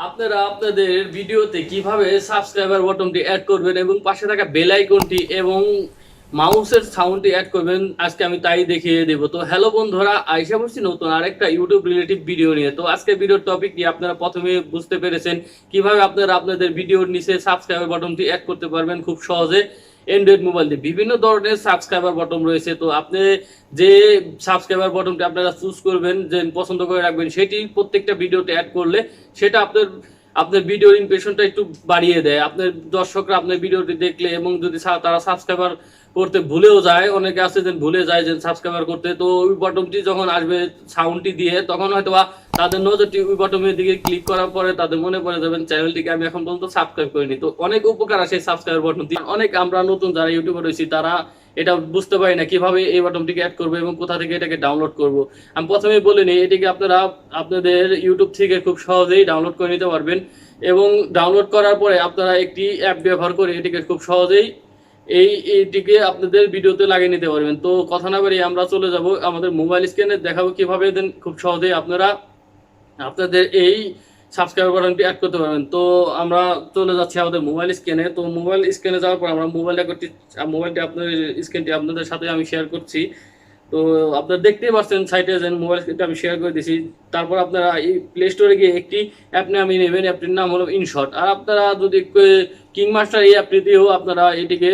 আপনারা আপনাদের ভিডিওতে কিভাবে সাবস্ক্রাইবার বাটনটি অ্যাড করবেন এবং পাশে থাকা বেল আইকনটি এবং মাউসের সাউন্ডটি অ্যাড করবেন আজকে আমি তাই দেখিয়ে দেব। তো হ্যালো বন্ধুরা, আইসা বলছি নতুন আরেকটা ইউটিউব রিলেটিভ ভিডিও নিয়ে। তো আজকে ভিডিওর টপিক দিয়ে আপনারা প্রথমে বুঝতে পেরেছেন কিভাবে আপনারা আপনাদের ভিডিওর নিচে সাবস্ক্রাইবার বাটনটি অ্যাড করতে পারবেন খুব সহজে অ্যান্ড্রয়েড মোবাইল দিয়ে। বিভিন্ন ধরনের সাবস্ক্রাইবার বাটন রয়েছে, তো আপনি যে সাবস্ক্রাইবার বাটনটি আপনারা চুজ করবেন, যে পছন্দ করে রাখবেন, সেটি প্রত্যেকটা ভিডিওতে অ্যাড করলে সেটা আপনার আপনার ভিডিওর ইমপ্রেশনটা একটু বাড়িয়ে দেয়। আপনার দর্শকরা আপনার ভিডিওটি দেখলে এবং যদি তারা সাবস্ক্রাইবার করতে ভুলেও যায়, অনেকে আছে যে ভুলে যায় যে সাবস্ক্রাইবার করতে, তো ওই বটনটি যখন আসবে সাউন্ডটি দিয়ে তখন হয়তো তাদের নজরটি ওই বটনের দিকে ক্লিক করার পরে তাদের মনে পড়ে যাবেন চ্যানেলটিকে আমি এখন পর্যন্ত সাবস্ক্রাইব করিনি। তো অনেক উপকার আছে সাবস্ক্রাইবার বটন দিয়ে। অনেক আমরা নতুন যারা ইউটিউবার রয়েছি তারা এটা বুঝতে পারি না কিভাবে এই বাটনটিকে অ্যাড করবো এবং কোথা থেকে এটাকে ডাউনলোড করব। আমি প্রথমেই বলে নিই, এটিকে আপনারা আপনাদের ইউটিউব থেকে খুব সহজেই ডাউনলোড করে নিতে পারবেন এবং ডাউনলোড করার পরে আপনারা একটি অ্যাপ ব্যবহার করে এটিকে খুব সহজেই এইটিকে আপনাদের ভিডিওতে লাগিয়ে নিতে পারবেন। তো কথা না বাড়িয়ে আমরা চলে যাব আমাদের মোবাইল স্ক্রিনে, দেখাবো কিভাবে দেন খুব সহজেই আপনারা আপনাদের এই সাবস্ক্রাইবার বাটনটি অ্যাড করতে পারবেন। তো আমরা চলে যাচ্ছি আমাদের মোবাইল স্ক্রিনে। তো মোবাইল স্ক্রিনে যাওয়ার পর আমরা মোবাইলটি আপনাদের স্ক্রিনটি আপনাদের সাথে আমি শেয়ার করছি। তো আপনারা দেখতেই পাচ্ছেন সাইটে যে মোবাইল স্ক্রিনটা আমি শেয়ার করে দিয়েছি। তারপর আপনারা এই প্লে স্টোরে গিয়ে একটি অ্যাপ নামিয়ে নেবেন, অ্যাপটির নাম হলো ইনশট। আর আপনারা যদি কিংমাস্টার এই অ্যাপটি দিয়েও আপনারা এটিকে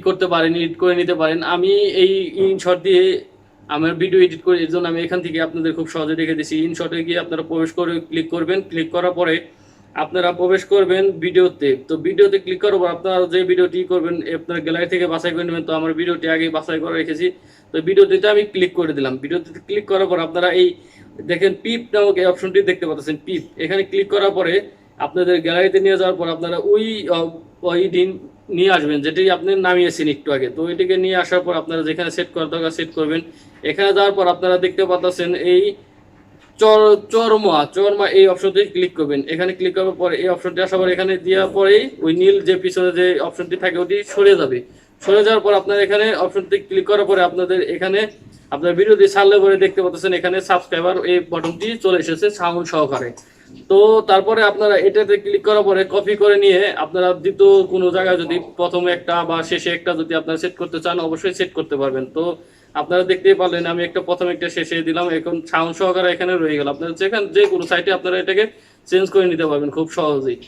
করতে পারেন, এডিট করে নিতে পারেন। আমি এই ইনশট দিয়ে আমার ভিডিও এডিট করি, এর জন্য আমি এখান থেকে আপনাদের খুব সহজে দেখে দিচ্ছি। ইনশটে গিয়ে আপনারা প্রবেশ করে ক্লিক করবেন, ক্লিক করার পরে আপনারা প্রবেশ করবেন ভিডিওতে। তো ভিডিওতে ক্লিক করার পর আপনারা যে ভিডিওটি করবেন আপনার গ্যালারি থেকে বাছাই করে নেবেন। তো আমার ভিডিওটি আগে বাছাই করে রেখেছি, তো ভিডিওটিতে আমি ক্লিক করে দিলাম। ভিডিওতে ক্লিক করার পর আপনারা এই দেখেন পিপ নামক এই অপশনটি দেখতে পাচ্ছেন, পিপ। এখানে ক্লিক করার পরে আপনাদের গ্যালারিতে নিয়ে যাওয়ার পর আপনারা ওই দিন নিয়ে আসবেন যেটি আপনি নামিয়েছেন একটু আগে। তো এটিকে নিয়ে আসার পর আপনারা যেখানে সেট করা দরকার সেট করবেন। এখানে যাওয়ার পর আপনারা দেখতে পাচ্ছেন এই চরমা এই অপশনটি ক্লিক করবেন। এখানে ক্লিক করার পরে এই অপশনটি আসার পর এখানে দেওয়ার পরেই ওই নীল যে পিছনে যে অপশনটি থাকে ওটি সরে যাবে। সরে যাওয়ার পর আপনার এখানে অপশনটি ক্লিক করার পরে আপনাদের এখানে আপনার ভিডিওটি ছাড়লে পরে দেখতে পাচ্ছেন এখানে সাবস্ক্রাইবার এই বাটনটি চলে এসেছে সাউন্ড সহকারে। তো তারপরে আপনারা এটাতে ক্লিক করার পরে কপি করে নিয়ে আপনারা দ্বিতীয় কোনো জায়গায় যদি প্রথমে একটা বা শেষে একটা যদি আপনারা সেট করতে চান অবশ্যই সেট করতে পারবেন। তো আপনারা দেখতেই পারলেন আমি একটা প্রথমে একটা শেষে দিলাম, এখন সাউন্ড সহকারে এখানে রয়ে গেল। আপনারা যেখানে যে কোনো সাইটে আপনারা এটাকে চেঞ্জ করে নিতে পারবেন খুব সহজেই।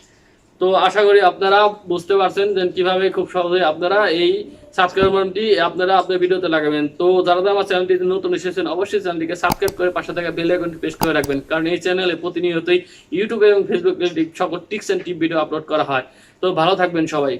তো আশা করি আপনারা বুঝতে পারছেন যে কিভাবে খুব সহজেই আপনারা এই সাবস্ক্রাইব বাটনটি আপনারা আপনার ভিডিওতে লাগাবেন। তো যারা আমার চ্যানেলটিতে নতুন এসেছেন অবশ্যই চ্যানেলটিকে সাবস্ক্রাইব করে পাশে থাকা বেল আইকনটি প্রেস করে রাখবেন, কারণ এই চ্যানেলে প্রতিনিয়তই ইউটিউব এবং ফেসবুক সকল tips and tip video upload করা হয়। তো ভালো থাকবেন সবাই।